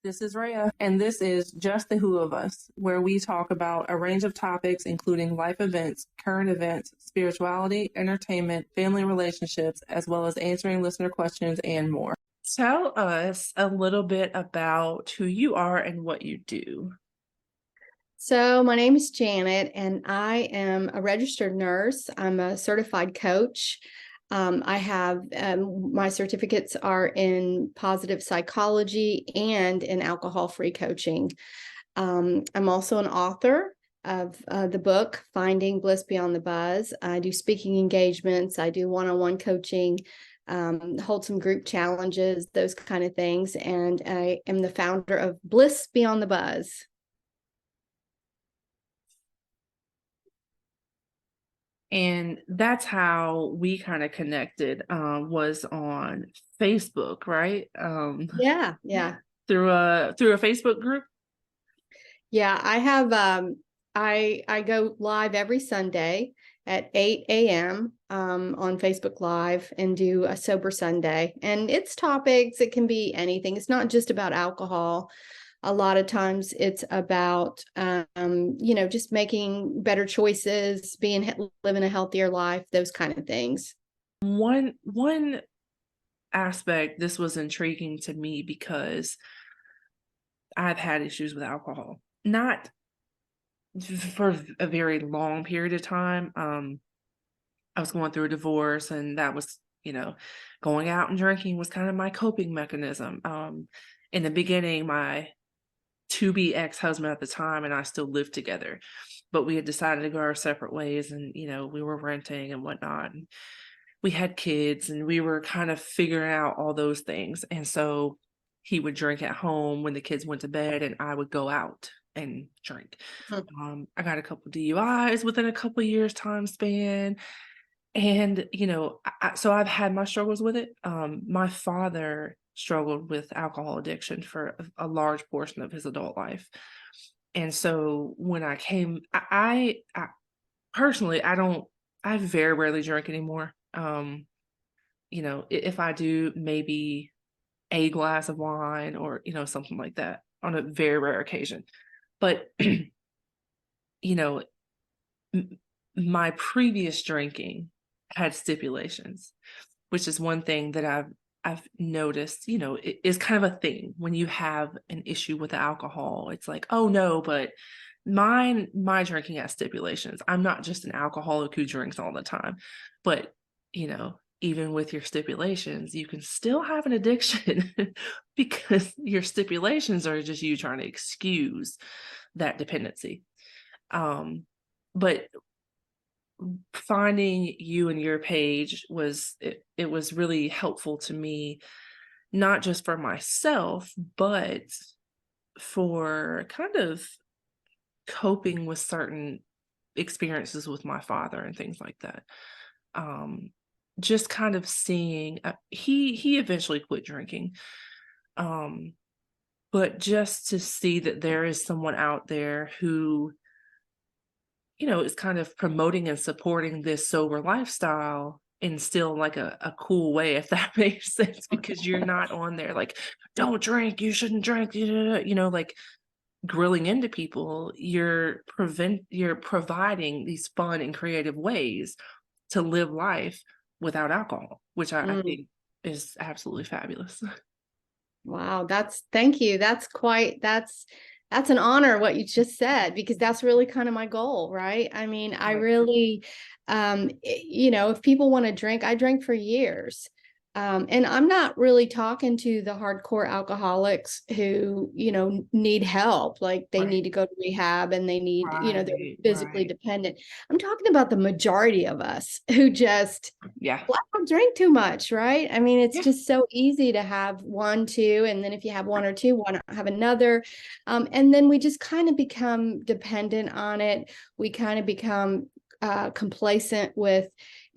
This is Rhea, and this is Just the Who of Us, where we talk about a range of topics, including life events, current events, spirituality, entertainment, family relationships, as well as answering listener questions and more. Tell us a little bit about who you are and what you do. So, my name is Janet, and I am a registered nurse. I'm a certified coach. I have my certificates are in positive psychology and in alcohol-free coaching. I'm also an author of the book Finding Bliss Beyond the Buzz. I do speaking engagements. I do one-on-one coaching, hold some group challenges, those kind of things. And I am the founder of Bliss Beyond the Buzz. And that's how we kind of connected, was on Facebook, right? Yeah. Through a Facebook group. Yeah, I have I go live every Sunday at 8 a.m. On Facebook Live and do a sober Sunday. And it's topics, it can be anything. It's not just about alcohol. A lot of times it's about just making better choices, living a healthier life, those kind of things. One aspect, this was intriguing to me because I've had issues with alcohol, not for a very long period of time. I was going through a divorce, and that was, going out and drinking was kind of my coping mechanism. In the beginning, my to-be ex-husband at the time and I still lived together, but we had decided to go our separate ways, and we were renting and whatnot. And we had kids, and we were kind of figuring out all those things. And so he would drink at home when the kids went to bed, and I would go out and drink. I got a couple DUIs within a couple years time span. And, so I've had my struggles with it. My father struggled with alcohol addiction for a large portion of his adult life. And so when I came, I personally, I very rarely drink anymore. If I do, maybe a glass of wine or, something like that on a very rare occasion. But, my previous drinking had stipulations, which is one thing that I've noticed, it is kind of a thing when you have an issue with alcohol. It's like, oh no, but my drinking has stipulations. I'm not just an alcoholic who drinks all the time. But, even with your stipulations, you can still have an addiction because your stipulations are just you trying to excuse that dependency. But finding you and your page it was really helpful to me, not just for myself, but for kind of coping with certain experiences with my father and things like that. Just kind of seeing, he eventually quit drinking, but just to see that there is someone out there who is kind of promoting and supporting this sober lifestyle in still like a cool way, if that makes sense, because you're not on there like, don't drink, you shouldn't drink, like grilling into people. You're providing these fun and creative ways to live life without alcohol, which I think is absolutely fabulous. Wow, thank you. That's an honor what you just said, because that's really kind of my goal, right? I mean, I really, if people want to drink, I drank for years. And I'm not really talking to the hardcore alcoholics who, need help, like they need to go to rehab and they need, they're physically dependent. I'm talking about the majority of us who just drink too much, right? I mean, it's just so easy to have one, two, and then if you have one or two, why not have another? And then we just kind of become dependent on it. We kind of become complacent with,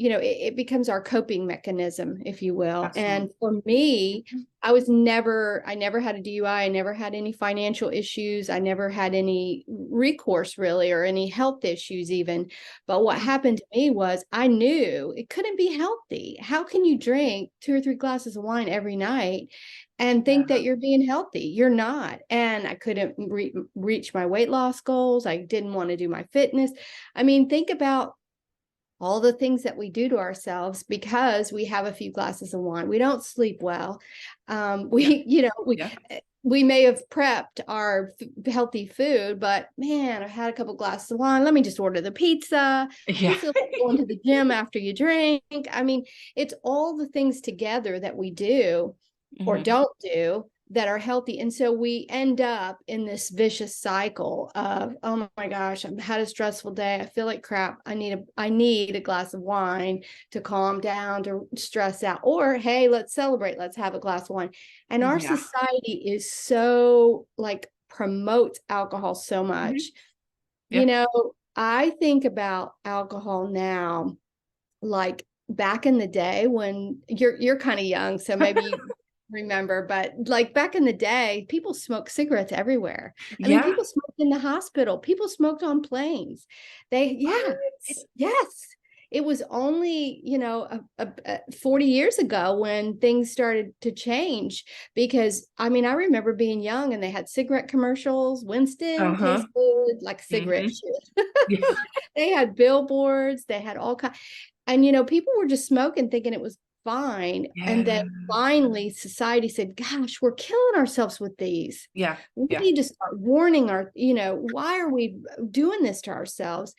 it becomes our coping mechanism, if you will. And Absolutely. for me, I never had a DUI. I never had any financial issues. I never had any recourse really, or any health issues even. But what happened to me was I knew it couldn't be healthy. How can you drink 2 or 3 glasses of wine every night and think Yeah. that you're being healthy? You're not. And I couldn't reach my weight loss goals. I didn't want to do my fitness. I mean, think about all the things that we do to ourselves because we have a few glasses of wine. We don't sleep well. Yeah. We, Yeah. we may have prepped our healthy food, but man, I had a couple glasses of wine. Let me just order the pizza. Who Yeah. feels like going to the gym after you drink? I mean, it's all the things together that we do or Mhm. don't do that are healthy. And so we end up in this vicious cycle of, oh my gosh, I've had a stressful day. I feel like crap. I need a glass of wine to calm down, to stress out. Or, hey, let's celebrate. Let's have a glass of wine. And our Yeah. society is so like promotes alcohol so Mhm. much. Yeah. I think about alcohol now, like back in the day when you're kind of young, so maybe you remember, but like back in the day, people smoked cigarettes everywhere. I mean, Yeah. people smoked in the hospital, people smoked on planes. Yeah, What? yes. It was only, 40 years ago when things started to change because I mean, I remember being young and they had cigarette commercials. Winston Uh-huh. tastes good, like a cigarette Mhm. should. Yeah. They had billboards, they had all kinds, and people were just smoking thinking it was fine. And then Yeah. finally society said, gosh, we're killing ourselves with these. Yeah. We Yeah. need to start warning why are we doing this to ourselves?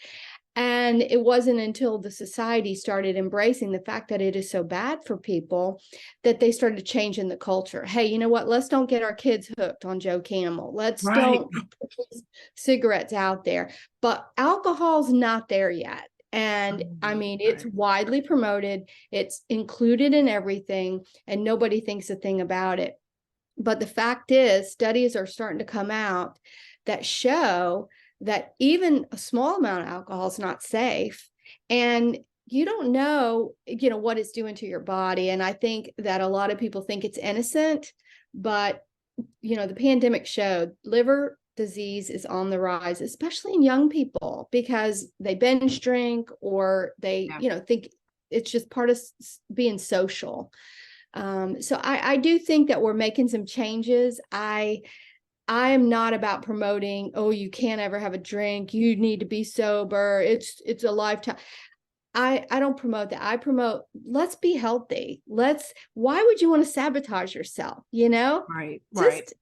And it wasn't until the society started embracing the fact that it is so bad for people that they started changing the culture. Hey, you know what? Let's don't get our kids hooked on Joe Camel. Let's Right. don't put these cigarettes out there. But alcohol's not there yet. And I Right. mean, it's Right. widely promoted, it's included in everything, and nobody thinks a thing about it. But the fact is, studies are starting to come out that show that even a small amount of alcohol is not safe. And you don't know, what it's doing to your body. And I think that a lot of people think it's innocent, but the pandemic showed liver disease is on the rise, especially in young people, because they binge drink or they, Yeah. think it's just part of being social. So I do think that we're making some changes. I am not about promoting, oh, you can't ever have a drink, you need to be sober, it's a lifetime. I don't promote that. I promote, let's be healthy. Why would you want to sabotage yourself? Right. Right. Just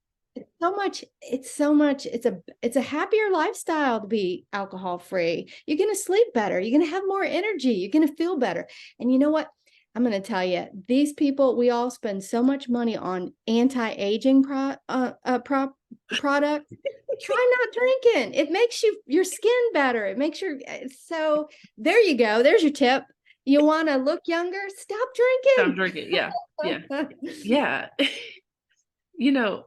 it's a happier lifestyle to be alcohol free. You're going to sleep better. You're going to have more energy. You're going to feel better. And you know what? I'm going to tell you, these people, we all spend so much money on anti-aging products. Try not drinking. It makes your skin better. It makes so there you go. There's your tip. You want to look younger? Stop Stop drinking. Yeah. Yeah. drinking. Yeah. You know,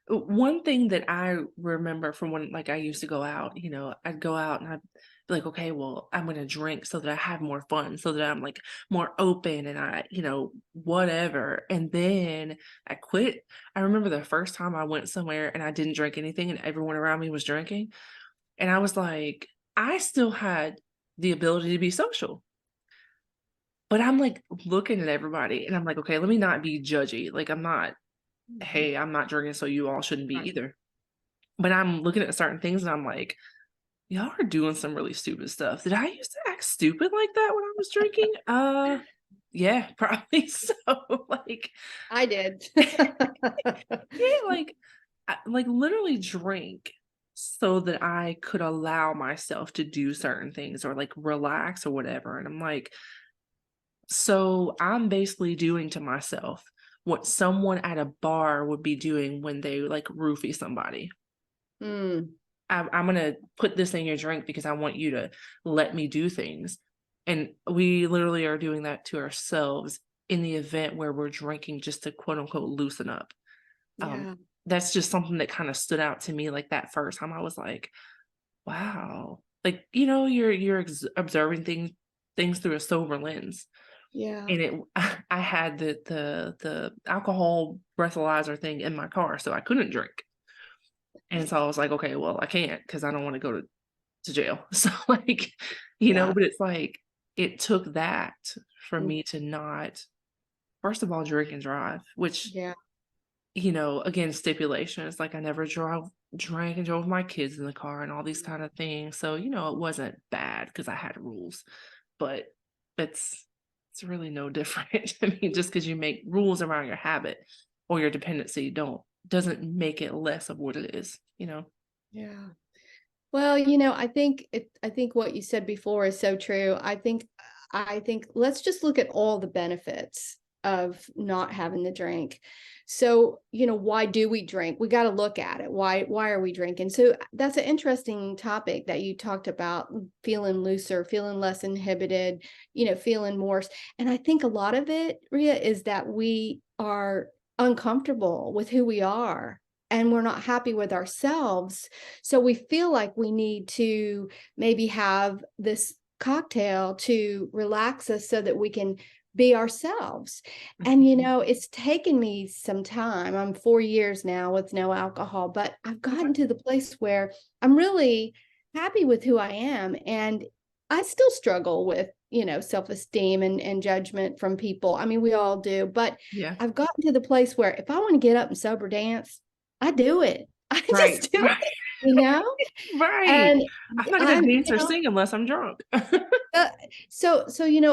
one thing that I remember from when like I used to go out, I'd go out and I'd be like, okay, well, I'm gonna drink so that I have more fun, so that I'm like more open and whatever. And then I quit. I remember the first time I went somewhere and I didn't drink anything and everyone around me was drinking. And I was like, I still had the ability to be social. But I'm like looking at everybody and I'm like, okay, let me not be judgy. Like I'm not, hey, I'm not drinking, so you all shouldn't be Right. either. But I'm looking at certain things and I'm like, y'all are doing some really stupid stuff. Did I used to act stupid like that when I was drinking? Yeah, probably so. Like, I did. yeah, like, like literally drink so that I could allow myself to do certain things or like relax or whatever. And I'm like, so I'm basically doing to myself what someone at a bar would be doing when they like roofie somebody. Mm, I'm gonna put this in your drink because I want you to let me do things. And we literally are doing that to ourselves in the event where we're drinking just to quote unquote loosen up. Um, yeah. that's just something that kind of stood out to me like that first time I was like, wow. Like, you're observing things things through a sober lens. Yeah. And I had the alcohol breathalyzer thing in my car, so I couldn't drink. And so I was like, okay, well, I can't because I don't want to go to jail. So like, Yeah. but it's like it took that for Mm, me to not, first of all, drink and drive, which, yeah. again, stipulations, like I never drank and drove my kids in the car and all these kind of things. So, it wasn't bad because I had rules, but it's really no different. I mean, just because you make rules around your habit or your dependency doesn't make it less of what it is. Yeah. Well, I think what you said before is so true. I think let's just look at all the benefits of not having the drink. So, why do we drink? We got to look at it. Why are we drinking? So that's an interesting topic that you talked about, feeling looser, feeling less inhibited, feeling more. And I think a lot of it, Ria, is that we are uncomfortable with who we are and we're not happy with ourselves. So we feel like we need to maybe have this cocktail to relax us so that we can be ourselves. And, it's taken me some time. I'm 4 years now with no alcohol, but I've Okay. gotten to the place where I'm really happy with who I am. And I still struggle with, self-esteem and judgment from people. I mean, we all do, but Yeah. I've gotten to the place where if I want to get up and sober dance, I do it. I Right. just do Right. it, you know? Right. And I'm not gonna I'm, dance or sing unless I'm drunk. uh, so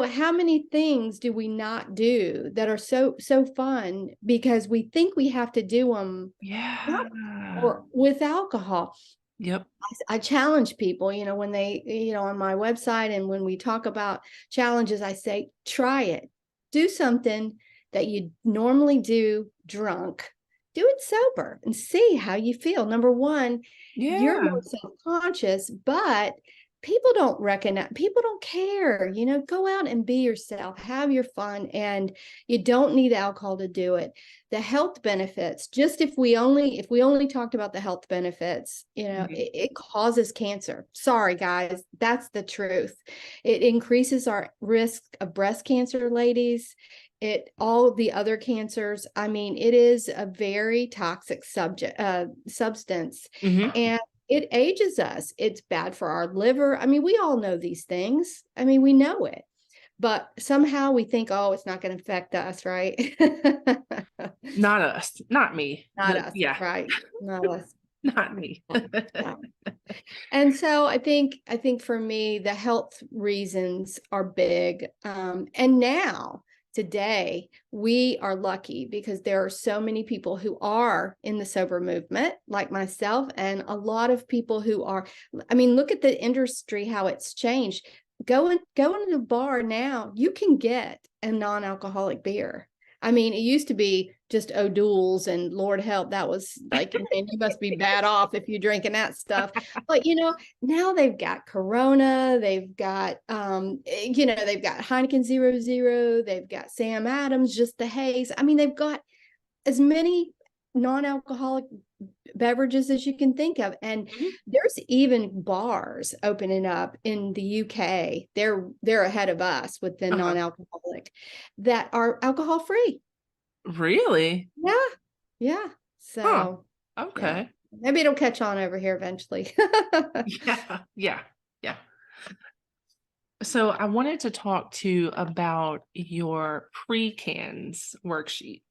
how many things do we not do that are so fun because we think we have to do them Yeah. or with alcohol? Yep. I challenge people, when they, on my website and when we talk about challenges, I say, try it. Do something that you normally do drunk. Do it sober and see how you feel. Number one, you're Yeah. more self-conscious, but people don't recognize, people don't care. Go out and be yourself, have your fun, and you don't need alcohol to do it. The health benefits, just if we only talked about the health benefits, Mhm. it causes cancer. Sorry guys, that's the truth. It increases our risk of breast cancer, ladies. All the other cancers. I mean, it is a very toxic substance, Mhm. and it ages us. It's bad for our liver. I mean, we all know these things. I mean, we know it, but somehow we think, oh, it's not going to affect us, right? Not us, not me. Not us, Yeah, right? Not us. not me. Yeah. And so I think for me, the health reasons are big. And now today we are lucky because there are so many people who are in the sober movement, like myself, and a lot of people who are. I mean, look at the industry, how it's changed. Go into a bar now, you can get a non-alcoholic beer. I mean, it used to be just O'Doul's, and Lord help, that was like, man, you must be bad off if you're drinking that stuff. But now they've got Corona, they've got they've got Heineken 0.0, they've got Sam Adams, just the haze. I mean, they've got as many non-alcoholic beverages as you can think of, and Mhm. there's even bars opening up in the UK. They're ahead of us with the Uh-huh. non-alcoholic that are alcohol free. Really? Yeah, yeah. Huh. So yeah, Okay. maybe it'll catch on over here eventually. Yeah. Yeah. Yeah. So I wanted to talk to you about your pre-cans worksheet.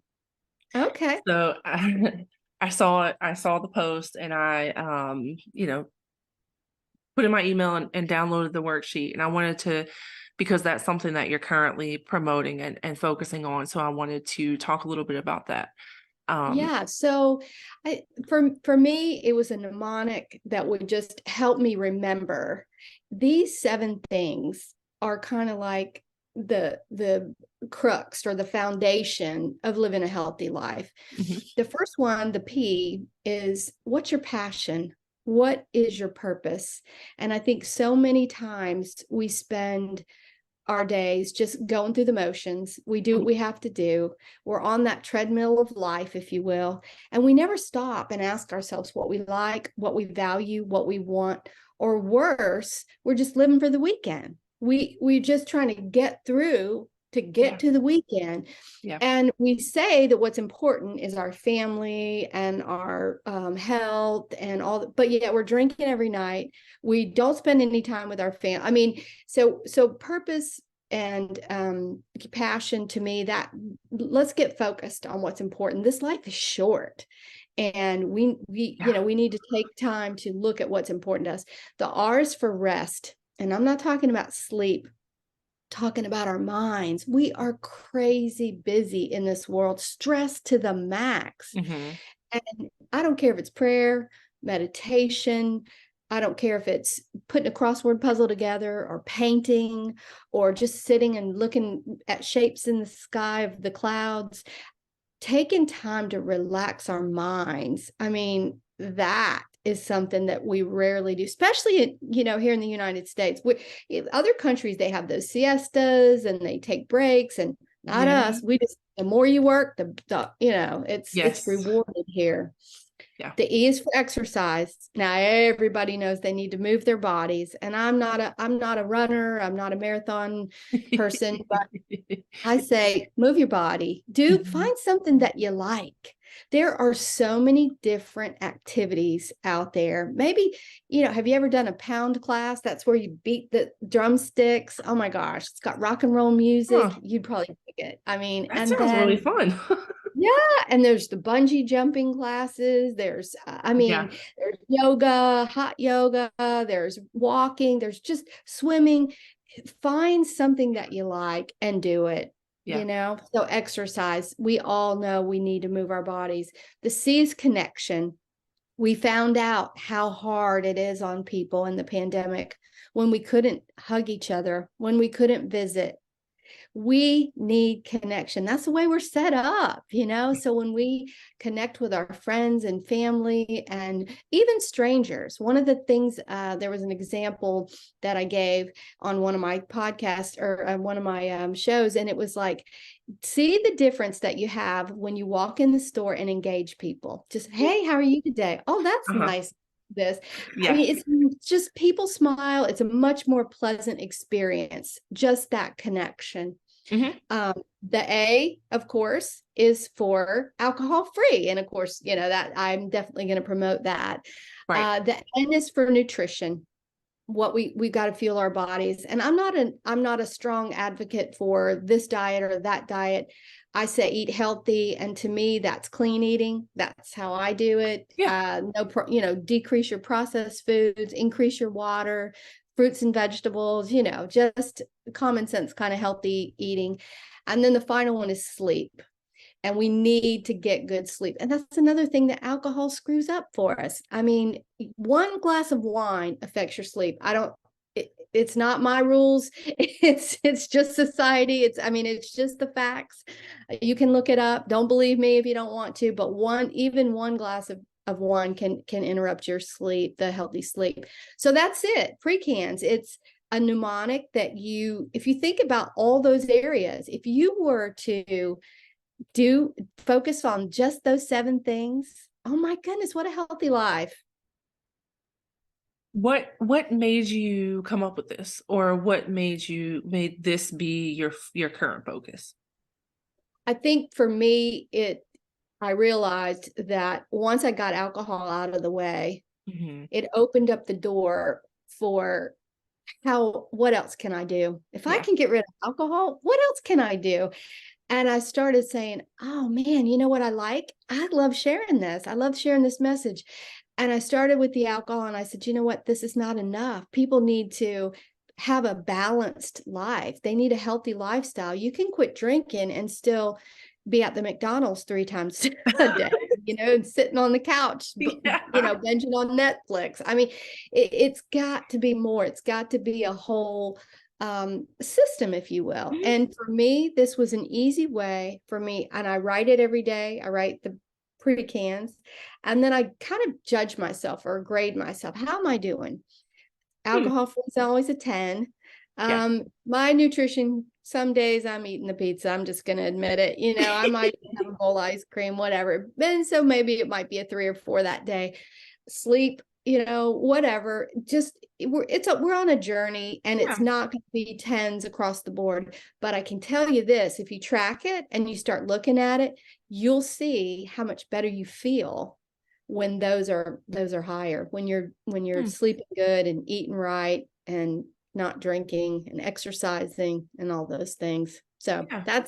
Okay. So I saw it. I saw the post, and I, put in my email and downloaded the worksheet. And I wanted to, because that's something that you're currently promoting and focusing on. So I wanted to talk a little bit about that. Um, Yeah, so for me, it was a mnemonic that would just help me remember these 7 things are kind of like the crux or the foundation of living a healthy life. mhm, The first one, the P, is what's your passion? What is your purpose? And I think so many times we spend our days just going through the motions. We do what we have to do. We're on that treadmill of life, if you will, and we never stop and ask ourselves what we like, what we value, what we want, or worse, we're just living for the weekend. we're just trying to get through to get Yeah. to the weekend. Yeah. And we say that what's important is our family and our health and all, but yet we're drinking every night. We don't spend any time with our family. I mean, so purpose and passion, to me, that let's get focused on what's important. This life is short, and we Yeah. we need to take time to look at what's important to us. The R is for rest, and I'm not talking about sleep, talking about our minds. We are crazy busy in this world, stressed to the max. Mm-hmm. And I don't care if it's prayer, meditation, I don't care if it's putting a crossword puzzle together or painting or just sitting and looking at shapes in the sky of the clouds, taking time to relax our minds. I mean, that is something that we rarely do, especially here in the United States. Other countries, they have those siestas and they take breaks, and not Yeah. us. We just, the more you work, it's Yes. rewarded here. Yeah. The E is for exercise. Now everybody knows they need to move their bodies, and I'm not a runner, I'm not a marathon person, but I say, move your body. Mhm. Find something that you like. There are so many different activities out there. Maybe, have you ever done a pound class? That's where you beat the drumsticks. Oh my gosh, it's got rock and roll music. Huh. You'd probably pick it. I mean, That and sounds really then, fun. yeah, and there's the bungee jumping classes. There's, Yeah. there's yoga, hot yoga, there's walking, there's just swimming. Find something that you like and do it. Yeah. So exercise, we all know we need to move our bodies. The C is connection. We found out how hard it is on people in the pandemic when we couldn't hug each other, when we couldn't visit. We need connection. That's the way we're set up. So when we connect with our friends and family and even strangers, one of the things, there was an example that I gave on one of my podcasts or one of my shows, and it was like, see the difference that you have when you walk in the store and engage people. Just, hey, how are you today? Oh, that's Uh-huh. nice. This, I Yeah. mean, it's just people smile. It's a much more pleasant experience, just that connection. Hmm. The A, of course, is for alcohol free. And of course, that I'm definitely going to promote that. Right. The N is for nutrition. What we've got to fuel our bodies. And I'm not a strong advocate for this diet or that diet. I say eat healthy. And to me, that's clean eating. That's how I do it. Yeah. Decrease your processed foods, increase your water, fruits and vegetables, just common sense kind of healthy eating. And then the final one is sleep. And we need to get good sleep. And that's another thing that alcohol screws up for us. I mean, one glass of wine affects your sleep. It's not my rules. It's just society. It's just the facts. You can look it up. Don't believe me if you don't want to, but even one glass of wine can interrupt your sleep, the healthy sleep. So that's it. Pre-cans. It's a mnemonic that if you think about all those areas, if you were to focus on just those 7 things, oh my goodness, what a healthy life. What made you come up with this, or what made this be your current focus? I think for me, I realized that once I got alcohol out of the way, Mm-hmm. it opened up the door for what else can I do? If I Yeah. can get rid of alcohol, what else can I do? And I started saying, oh man, you know what I like? I love sharing this. I love sharing this message. And I started with the alcohol, and I said, you know what? This is not enough. People need to have a balanced life. They need a healthy lifestyle. You can quit drinking and still be at the McDonald's 3 times a day, and sitting on the couch, Yeah. binging on Netflix. I mean, it's got to be more. It's got to be a whole system, if you will. Mhm. And for me, this was an easy way for me. And I write it every day. I write the pre-cans, and then I kind of judge myself or grade myself. How am I doing? Hmm. Alcohol free is always a 10. Yeah. My nutrition, some days I'm eating the pizza. I'm just going to admit it. I might have a bowl of ice cream, whatever. And so maybe it might be a 3 or 4 that day. Sleep, whatever. Just we're on a journey, and Yeah. it's not going to be tens across the board. But I can tell you this: if you track it and you start looking at it, you'll see how much better you feel when those are higher. When you're Hmm. sleeping good and eating right and not drinking and exercising and all those things. So Yeah.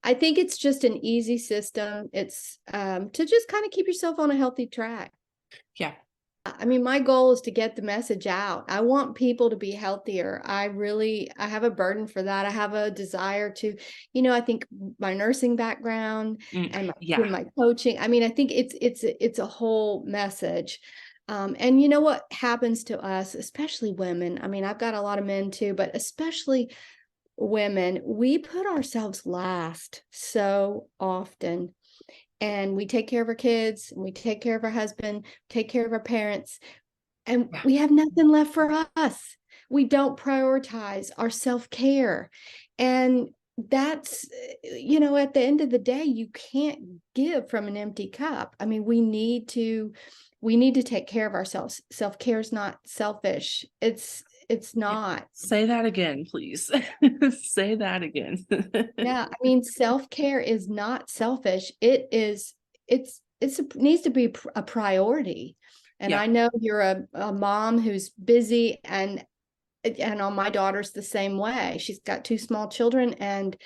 I think it's just an easy system. It's to just kind of keep yourself on a healthy track. Yeah. I mean, my goal is to get the message out. I want people to be healthier. I have a burden for that. I have a desire to, I think my nursing background and Yeah. my coaching. I mean, I think it's a whole message. And you know what happens to us, especially women. I mean, I've got a lot of men too, but especially women, we put ourselves last so often, and we take care of our kids, and we take care of our husband, take care of our parents, and Yeah. we have nothing left for us. We don't prioritize our self-care. And that's, at the end of the day, you can't give from an empty cup. I mean, we need to take care of ourselves. Self-care is not selfish. It's Yeah. not. Say that again, please. Say that again. Yeah, I mean, self-care is not selfish. Needs to be a priority. And Yeah. I know you're a mom who's busy, and on my daughter's the same way. She's got two small children, and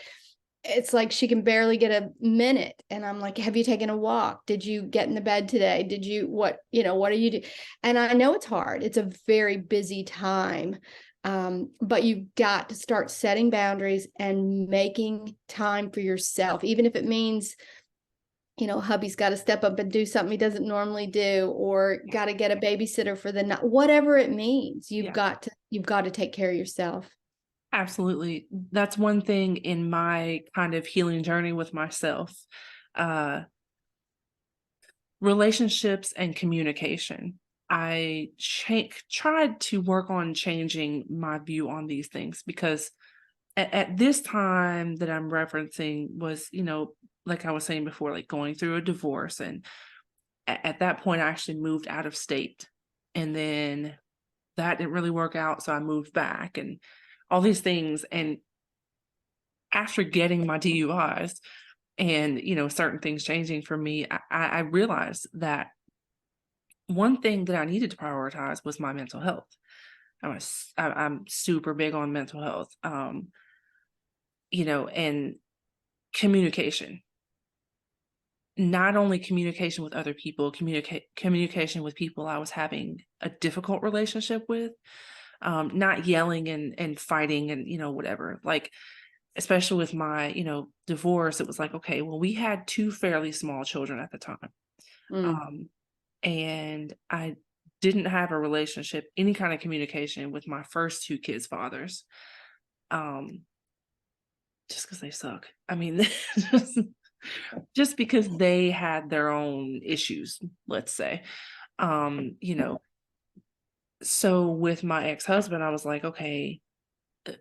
it's like she can barely get a minute. And I'm like, have you taken a walk? Did you get in the bed today? Did you what are you do? And I know it's hard. It's a very busy time. But you've got to start setting boundaries and making time for yourself, even if it means, hubby's got to step up and do something he doesn't normally do, or got to get a babysitter for the night, whatever it means. You've Yeah. got to take care of yourself. Absolutely. That's one thing in my kind of healing journey with myself. Uh, Relationships and communication. I tried to work on changing my view on these things because at this time that I'm referencing was, like I was saying before, like going through a divorce. And at that point, I actually moved out of state. And then that didn't really work out. So I moved back and all these things. And after getting my DUIs and, certain things changing for me, I realized that one thing that I needed to prioritize was my mental health. I'm super big on mental health, and communication. Not only communication with other people, communication with people I was having a difficult relationship with, not yelling and fighting and, whatever. Like, especially with my, divorce, it was like, okay, well, we had two fairly small children at the time. Mm. Um, and I didn't have a relationship, any kind of communication with my first two kids' fathers. Um, just because they suck. I mean, just, just because they had their own issues, let's say. So with my ex-husband, I was like, okay,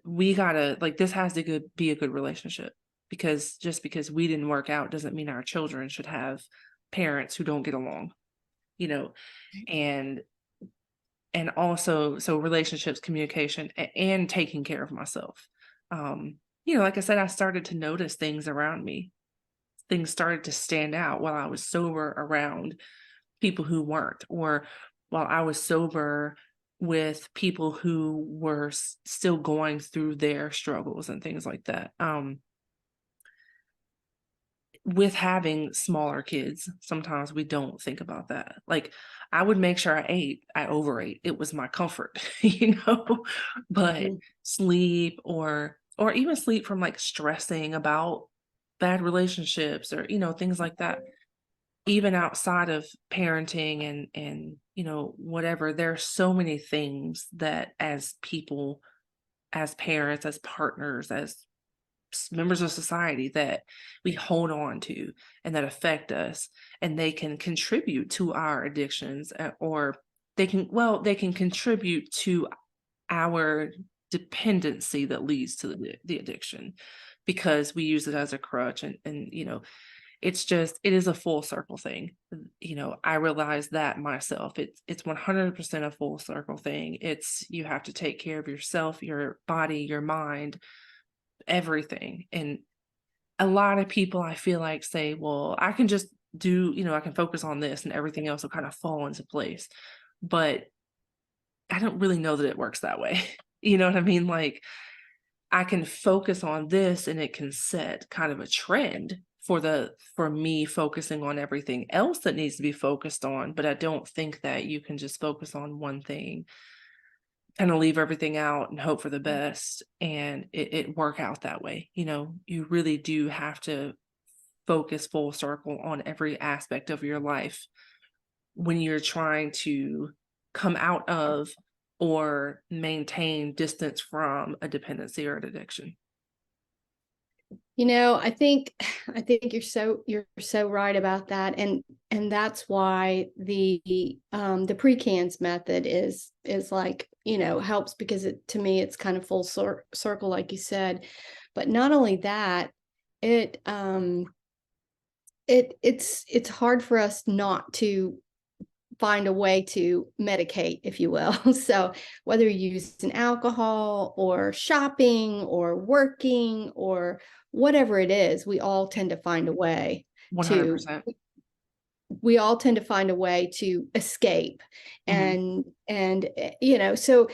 we gotta like this has to be a good relationship, because just because we didn't work out doesn't mean our children should have parents who don't get along, you know, and also so relationships, communication, and taking care of myself. Um, like I said, I started to notice things around me. Things started to stand out while I was sober around people who weren't, or while I was sober with people who were still going through their struggles and things like that. With having smaller kids, sometimes we don't think about that. Like, I would make sure I ate, I overate. It was my comfort, but Mhm. sleep or even sleep from like stressing about bad relationships or, things like that. Even outside of parenting and, whatever, there are so many things that as people, as parents, as partners, as members of society that we hold on to and that affect us, and they can contribute to our addictions, or they can contribute to our dependency that leads to the addiction, because we use it as a crutch, and It's just, it is a full circle thing. You know, I realize that myself. It's 100% a full circle thing. It's, you have to take care of yourself, your body, your mind, everything. And a lot of people, I feel like, say, well, I can just do, you know, I can focus on this and everything else will kind of fall into place. But I don't really know that it works that way. You know what I mean? Like, I can focus on this and it can set kind of a trend for me focusing on everything else that needs to be focused on, but I don't think that you can just focus on one thing, kind of leave everything out and hope for the best and it work out that way. You know, you really do have to focus full circle on every aspect of your life when you're trying to come out of or maintain distance from a dependency or an addiction. You know, I think you're so right about that. And that's why the pre-cans method is like, you know, helps, because to me it's kind of full circle, like you said. But not only that, it it's hard for us not to find a way to medicate, if you will. So whether you're using alcohol or shopping or working or whatever it is, we all tend to find a way to 100%. we all tend to find a way to escape. Mhm. And you know, so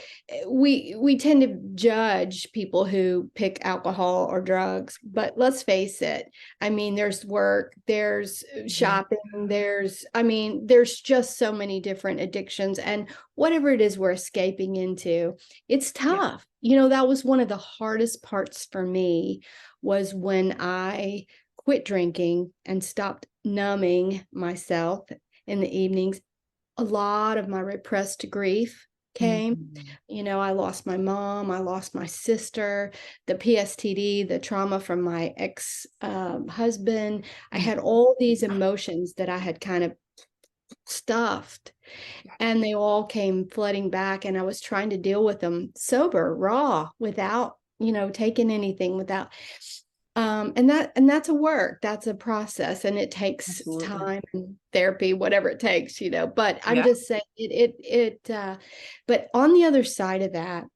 we tend to judge people who pick alcohol or drugs, but let's face it, I mean, there's work, there's Yeah. shopping, there's just so many different addictions, and whatever it is we're escaping into, it's Yeah. tough. You know, that was one of the hardest parts for me, was when I quit drinking and stopped numbing myself in the evenings. A lot of my repressed grief came. Mhm. You know, I lost my mom, I lost my sister, the PSTD, the trauma from my ex husband. I Mhm. had all these emotions that I had kind of stuffed, Yeah. and they all came flooding back. And I was trying to deal with them sober, raw, without, you know, taking anything, without and that's a work, that's a process, and it takes Absolutely. time and therapy, whatever it takes, you know. But I'm Yeah. just saying but on the other side of that,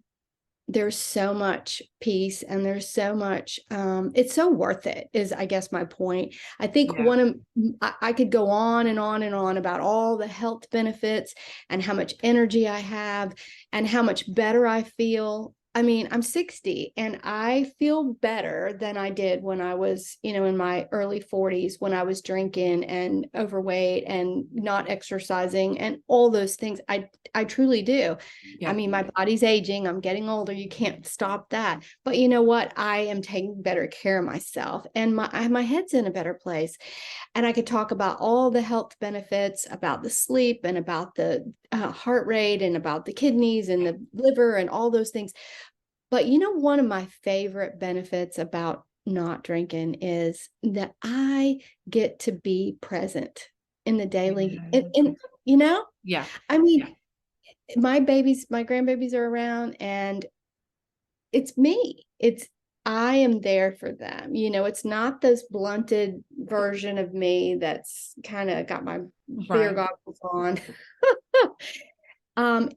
there's so much peace, and there's so much it's so worth it, is I guess my point. I think Yeah. one of I could go on and on and on about all the health benefits and how much energy I have and how much better I feel. I mean, I'm 60 and I feel better than I did when I was, you know, in my early 40s, when I was drinking and overweight and not exercising and all those things. I truly do. I Yeah. mean, my body's aging, I'm getting older, you can't stop that. But you know what? I am taking better care of myself, and my head's in a better place. And I could talk about all the health benefits, about the sleep and about the heart rate and about the kidneys and the liver and all those things. But you know, one of my favorite benefits about not drinking is that I get to be present in the daily, Yeah. you know, Yeah. I Yeah. mean, my grandbabies are around, and it's me. I am there for them. You know, it's not this blunted version of me that's kind of got my beer Right. goggles on.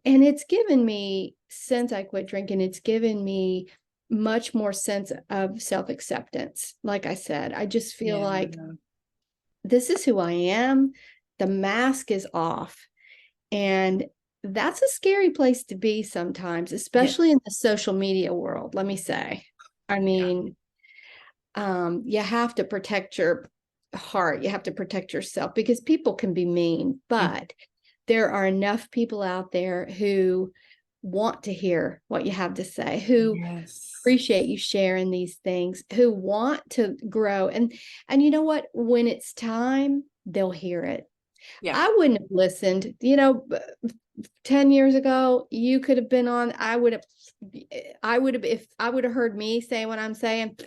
And it's given me, since I quit drinking, it's given me much more sense of self-acceptance. Like I said, I just feel Yeah. like this is who I am. The mask is off. And that's a scary place to be sometimes, Yeah. especially in the social media world, let me say. I Yeah. mean, you have to protect your heart, you have to protect yourself, because people can be mean, Mhm. but there are enough people out there who want to hear what you have to say, who Yes. appreciate you sharing these things, who want to grow. And you know what? When it's time, they'll hear it. Yeah. I wouldn't have listened, you know, 10 years ago, you could have been on, if I would have heard me say what I'm saying,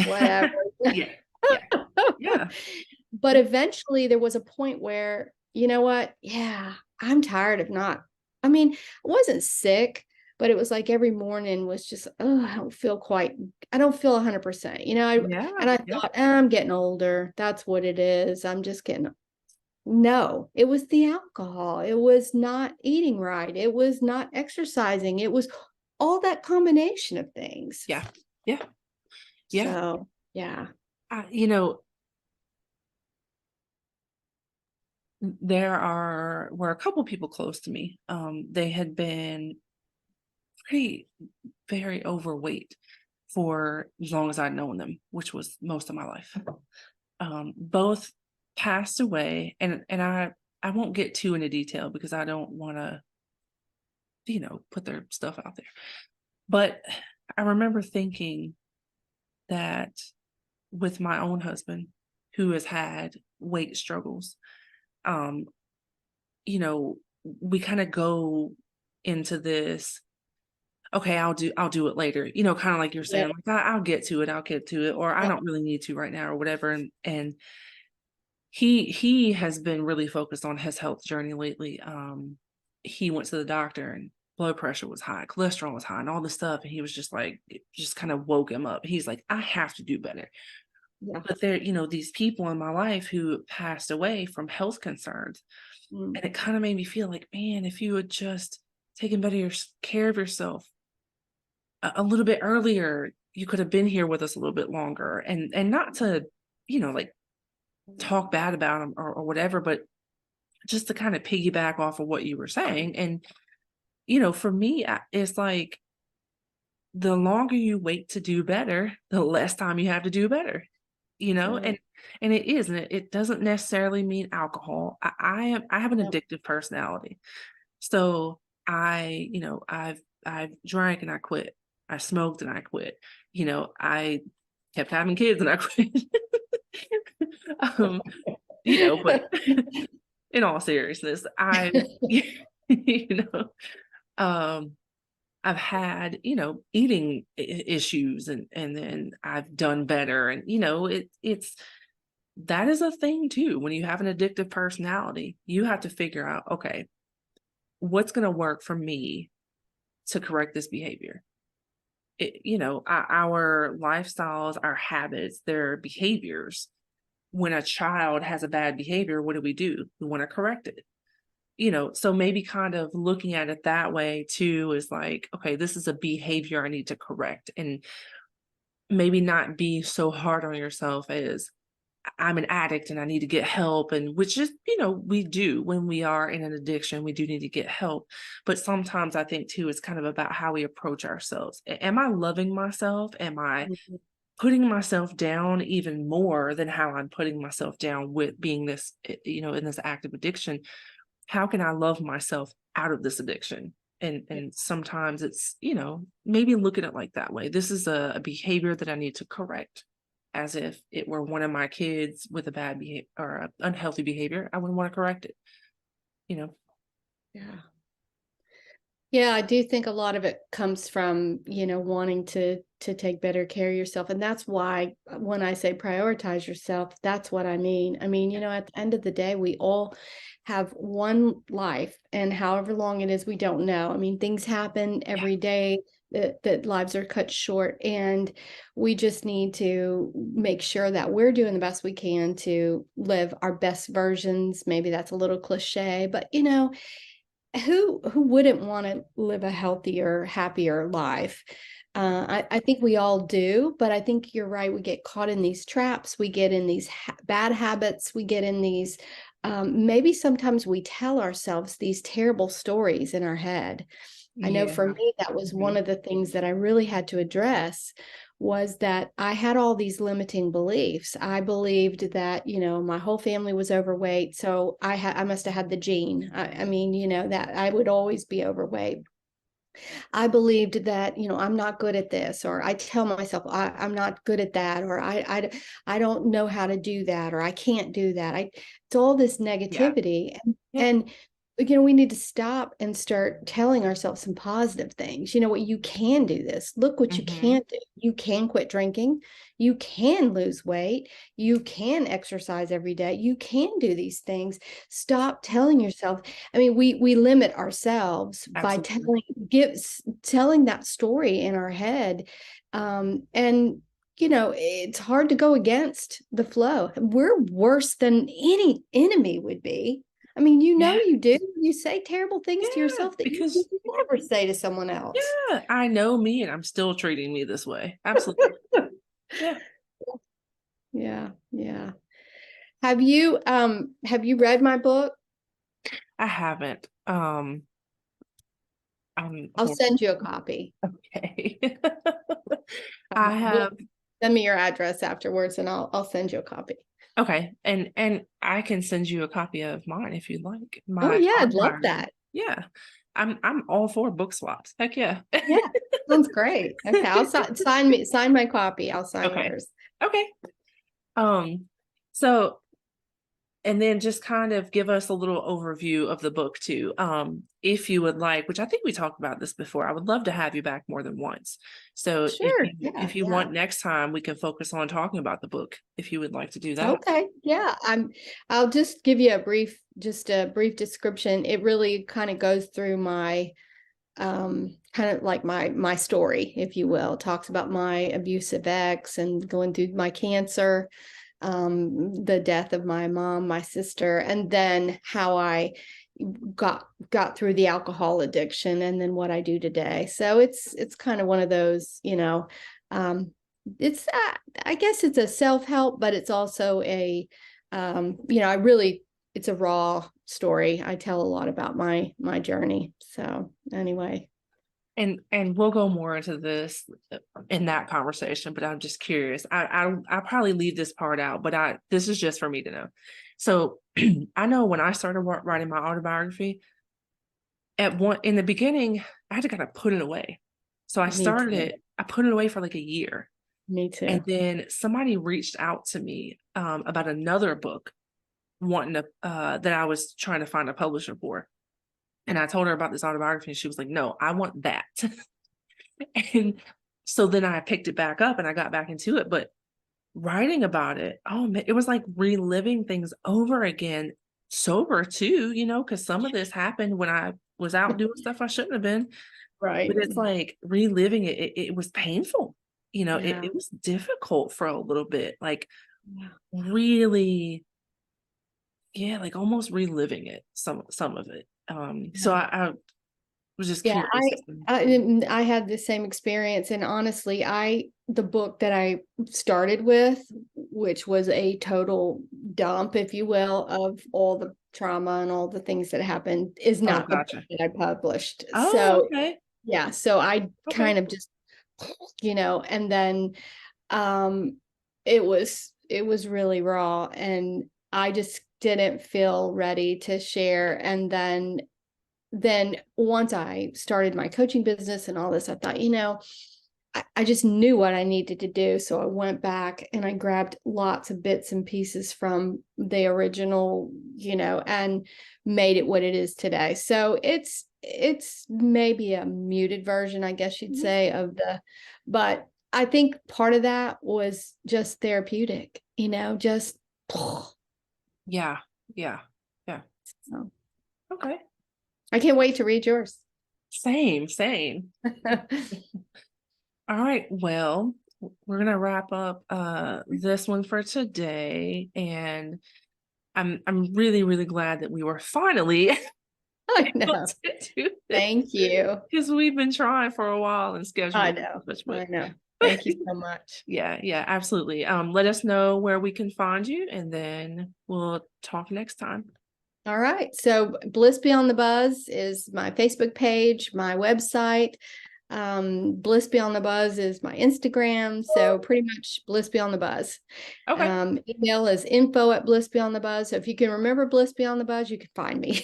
whatever. Yeah. Yeah. Yeah. But eventually there was a point where, you know what? Yeah, I'm tired of not. I mean, I wasn't sick, but it was like every morning was just, oh, I don't feel 100%, Yeah, and I yeah. thought, I'm getting older. That's what it is. I'm just getting, no, it was the alcohol. It was not eating right. It was not exercising. It was all that combination of things. Yeah. Yeah. Yeah. So, yeah. You know, were a couple people close to me. They had been pretty very overweight for as long as I'd known them, which was most of my life. Both passed away, and I won't get too into detail because I don't want to, put their stuff out there. But I remember thinking that with my own husband, who has had weight struggles, um, we kind of go into this, okay, I'll do it later, kind of like you're Yeah. saying, like I'll get to it, or I Yeah. don't really need to right now, or whatever. And he has been really focused on his health journey lately. He went to the doctor and blood pressure was high, cholesterol was high, and all this stuff. And he was just like, it just kind of woke him up. He's like, I have to do better. Yeah. But there, these people in my life who passed away from health concerns. Mm. And it kind of made me feel like, man, if you had just taken better care of yourself a little bit earlier, you could have been here with us a little bit longer. And not to, like talk bad about them or whatever, but just to kind of piggyback off of what you were saying. And, for me, it's like the longer you wait to do better, the less time you have to do better, Right. and it is, and it doesn't necessarily mean alcohol. I have an Yeah. addictive personality. So I've drank and I quit. I smoked and I quit. I kept having kids and I quit. um, but in all seriousness, you know, um, I've had, eating issues, and then I've done better. And, it's that is a thing too. When you have an addictive personality, you have to figure out, okay, what's going to work for me to correct this behavior. Our lifestyles, our habits, their behaviors. When a child has a bad behavior, what do? We want to correct it. So maybe kind of looking at it that way too is like, okay, this is a behavior I need to correct, and maybe not be so hard on yourself as I'm an addict and I need to get help. And which is, we do when we are in an addiction, we do need to get help. But sometimes I think too, it's kind of about how we approach ourselves. Am I loving myself? Am I Mhm. putting myself down even more than how I'm putting myself down with being this, in this active addiction? How can I love myself out of this addiction? And sometimes it's, maybe look at it like that way. This is a behavior that I need to correct, as if it were one of my kids with a bad behavior or an unhealthy behavior. I wouldn't want to correct it, you know. Yeah. Yeah, I do think a lot of it comes from, wanting to take better care of yourself. And that's why when I say prioritize yourself, that's what I mean. I mean, at the end of the day, we all have one life, and however long it is, we don't know. I mean, things happen Yeah. every day, that lives are cut short, and we just need to make sure that we're doing the best we can to live our best versions. Maybe that's a little cliche, but who wouldn't want to live a healthier, happier life? I think we all do, but I think you're right. We get caught in these traps. We get in these bad habits. We get in these, maybe sometimes we tell ourselves these terrible stories in our head. I know for Yeah. me, that was one Mhm. of the things that I really had to address, was that I had all these limiting beliefs. I believed that, my whole family was overweight, so I must have had the gene. I mean, that I would always be overweight. I believed that, I'm not good at this, or I tell myself I'm not good at that, or I don't know how to do that, or I can't do that. It's all this Yeah. negativity, Yeah. and we need to stop and start telling ourselves some positive things. You know what? You can do this. Look what you Mm-hmm. can do. You can quit drinking. You can lose weight. You can exercise every day. You can do these things. Stop telling yourself. I mean, we limit ourselves by Absolutely. telling that story in our head. And it's hard to go against the flow. We're worse than any enemy would be. I mean, Yeah. you do. You say terrible things to Yeah. yourself that you Because would never say to someone else. yeah, I know me and I'm still treating me this way. Absolutely. Yeah. Yeah, yeah. Have you read my book? I haven't. I'm I'll send you a copy. okay. I have Send me your address afterwards and I'll send you a copy. okay, and I can send you a copy of mine if you'd like. Oh My yeah, I'd love autobiography. that. Yeah. I'm all for book swaps. Heck yeah. Yeah, sounds great. Okay, I'll sign my copy. I'll sign Okay. yours. Okay. Um, so and then just kind of give us a little overview of the book too. If you would like, which I think we talked about this before, I would love to have you back more than once. So Sure. Yeah, if you yeah. want next time, we can focus on talking about the book if you would like to do that. Okay. Yeah. I'll just give you just a brief description. It really kind of goes through my kind of like my story, if you will. It talks about my abusive ex and going through my cancer, the death of my mom, my sister, and then how I got through the alcohol addiction and then what I do today. So it's kind of one of those, it's I guess it's a self-help, but it's also I really it's a raw story. I tell a lot about my journey. So anyway. And we'll go more into this in that conversation, but I'm just curious. I'll probably leave this part out, but this is just for me to know. So I know when I started writing my autobiography, in the beginning, I had to kind of put it away. So Me too. I put it away for like a year. Me And too. then somebody reached out to me about another book, wanting to that I was trying to find a publisher for. And I told her about this autobiography, and she was like, "No, I want that." And so then I picked it back up and I got back into it. But writing about it, oh man, it was like reliving things over again, sober too, because some of this happened when I was out doing stuff I shouldn't have been. But Right. it's like reliving it, it was painful. Yeah. It was difficult for a little bit, like Yeah. really, yeah, like almost reliving it, some of it. So Yeah. I was just Yeah, curious. I had the same experience, and honestly, the book that I started with, which was a total dump, if you will, of all the trauma and all the things that happened, is Oh, not the book gotcha. that I published. Oh, So okay. yeah, so I Okay. kind of just, and then um, it was really raw, and I just didn't feel ready to share, and then once I started my coaching business and all this, I thought, I just knew what I needed to do. So I went back and I grabbed lots of bits and pieces from the original, and made it what it is today. So it's maybe a muted version, I guess you'd Mhm. say, but I think part of that was just therapeutic, just Yeah. Yeah. Yeah. so Okay. I can't wait to read yours. Same, same. All right. Well, we're gonna wrap up this one for today. And I'm really, really glad that we were finally I able know. to do this Thank you. because we've been trying for a while and I scheduling know. such, I but know. Thank you so much. yeah, yeah, absolutely. Let us know where we can find you, and then we'll talk next time. All right. So Bliss Beyond the Buzz is my Facebook page, my website. Bliss Beyond the Buzz is my Instagram. So pretty much Bliss Beyond the Buzz. Okay. Email is info@blissbeyondthebuzz. So if you can remember Bliss Beyond the Buzz, you can find me.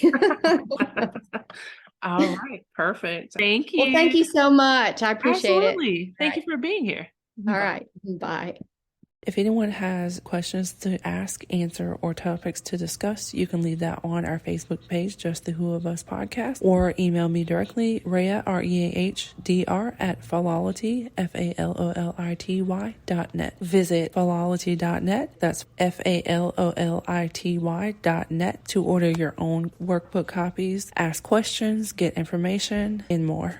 All right. Perfect. Thank Well, thank you. you so much. I appreciate it. Absolutely. All Thank you right. for being here. All Bye. right. Bye. If anyone has questions to ask, answer, or topics to discuss, you can leave that on our Facebook page, Just the Who of Us podcast, or email me directly, Rhea, REAHDR, at Falolity, FALOLITY.net. Visit falolity.net, that's FALOLITY.net, to order your own workbook copies, ask questions, get information, and more.